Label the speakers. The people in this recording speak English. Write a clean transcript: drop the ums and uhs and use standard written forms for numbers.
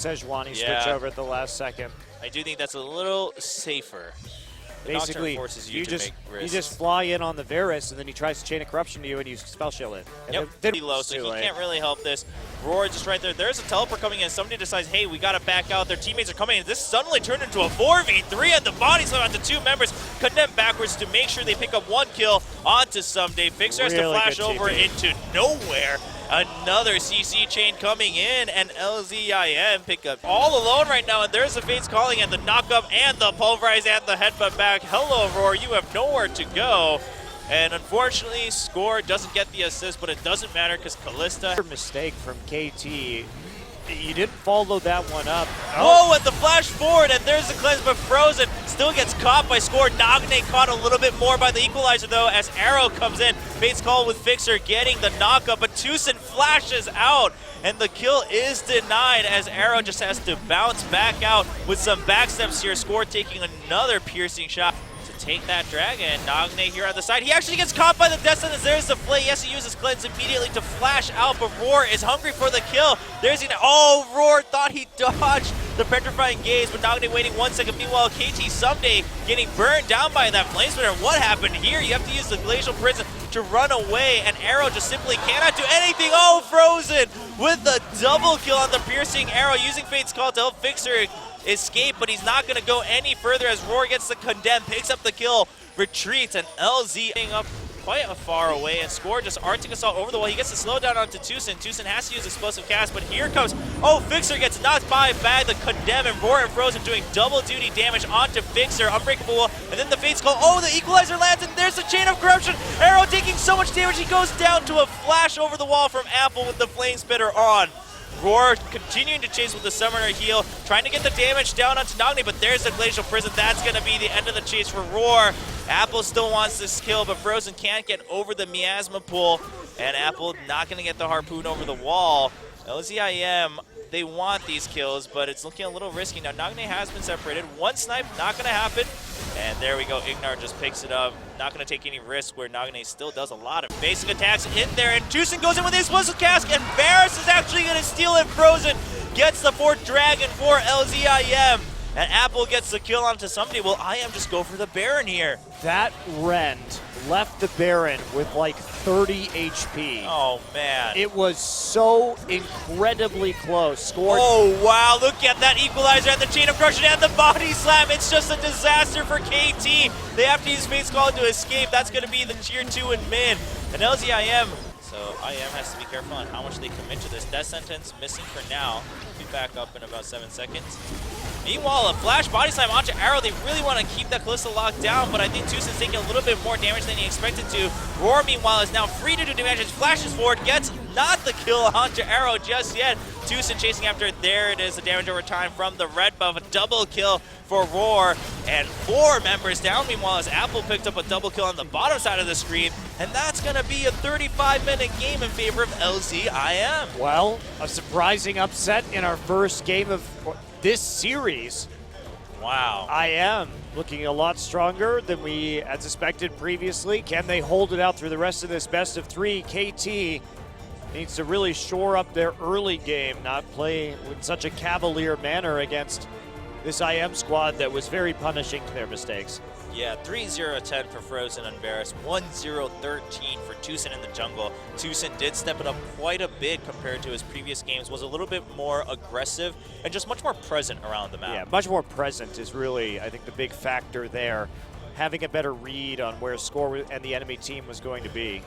Speaker 1: Sejuani switch over at the last second.
Speaker 2: I do think that's a little safer. The
Speaker 1: Basically,
Speaker 2: forces
Speaker 1: you
Speaker 2: to
Speaker 1: just
Speaker 2: make risks.
Speaker 1: you just fly in on the Varus, and then he tries to chain a corruption to you, and you spell shield it. And
Speaker 2: Yep, pretty low, so he can't really help this. Roar just right there. There's a teleport coming in. Somebody decides, hey, we got to back out. Their teammates are coming in. This suddenly turned into a 4v3 at the body slam onto two members. Condemned backwards to make sure they pick up one kill onto Someday. Fixer has to flash over into nowhere. Another CC chain coming in, and LZIM pick up all alone right now, and there's the Fates calling, and the knockup, and the pulverize, and the headbutt back. Hello, Roar, you have nowhere to go. And unfortunately, Score doesn't get the assist, but it doesn't matter because Callista.
Speaker 1: Mistake from KT. You didn't follow that one up.
Speaker 2: Whoa, and the flash forward, and there's the cleanse, but Frozen still gets caught by Score. Nagne caught a little bit more by the equalizer, though, as Arrow comes in. Fates call with Fixer getting the knockup, but Tucson flashes out, and the kill is denied as Arrow just has to bounce back out with some backsteps here. Score taking another piercing shot to take that dragon. Nagne here on the side. He actually gets caught by the Death Sentence. There's the play. Yes, he uses cleanse immediately to flash out, but Roar is hungry for the kill. There's Roar thought he dodged the petrifying gaze, but Nagne waiting 1 second. Meanwhile, KT Someday getting burned down by that flame spinner. What happened here? You have to use the Glacial Prison to run away, and Arrow just simply cannot do anything. Oh, Frozen with the double kill on the piercing arrow, using Fate's call to help Fixer escape, but he's not going to go any further as Roar gets the condemn, picks up the kill, retreats, and LZ up quite a far away, and Score just Arctic Assault over the wall. He gets the slowdown onto Tucson. Tucson has to use Explosive Cast, but here comes, Fixer gets knocked by the condemn, and Roar and Frozen doing double duty damage onto Fixer. Unbreakable wall, and then the Fates call, the equalizer lands, and there's the Chain of Corruption. Arrow taking so much damage, he goes down to a flash over the wall from Apple with the Flame Spitter on. Roar continuing to chase with the Summoner heal, trying to get the damage down onto Nagne, but there's the Glacial Prison. That's going to be the end of the chase for Roar. Apple still wants this kill, but Frozen can't get over the Miasma pool, and Apple not going to get the Harpoon over the wall. LZIM, they want these kills, but it's looking a little risky. Now, Nagne has been separated. One snipe, not going to happen. And there we go. Ignar just picks it up. Not going to take any risk where Nagne still does a lot of basic attacks in there. And Tucson goes in with the Explosive Cask, and Varus is actually going to steal it. Frozen gets the 4th dragon for LZIM. And Apple gets the kill onto somebody. Will IM just go for the Baron here?
Speaker 1: That Rend left the Baron with like 30 HP.
Speaker 2: Oh, man.
Speaker 1: It was so incredibly close. Score.
Speaker 2: Oh, wow. Look at that equalizer and the Chain of Corruption and the body slam. It's just a disaster for KT. They have to use Fate's Call to escape. That's going to be the tier 2 in mid. And LZIM. So IM has to be careful on how much they commit to this. Death Sentence missing for now. Be back up in about 7 seconds. Meanwhile, a flash body slam onto Arrow. They really want to keep that Callista locked down, but I think Tucson's taking a little bit more damage than he expected to. Roar, meanwhile, is now free to do damage. Flashes forward, gets not the kill onto Arrow just yet. Tucson chasing after it. There it is, the damage over time from the red buff. A double kill for Roar, and 4 members down. Meanwhile, as Apple picked up a double kill on the bottom side of the screen, and that's going to be a 35-minute game in favor of LZIM.
Speaker 1: Well, a surprising upset in our first game of this series.
Speaker 2: Wow.
Speaker 1: IM looking a lot stronger than we had suspected previously. Can they hold it out through the rest of this best of 3? KT needs to really shore up their early game, not play in such a cavalier manner against this IM squad that was very punishing to their mistakes.
Speaker 2: Yeah, 3-0-10 for Frozen and Varus, 1-0-13 for Tucson in the jungle. Tucson did step it up quite a bit compared to his previous games, was a little bit more aggressive and just much more present around the map.
Speaker 1: Yeah, much more present is really, I think, the big factor there. Having a better read on where Score and the enemy team was going to be.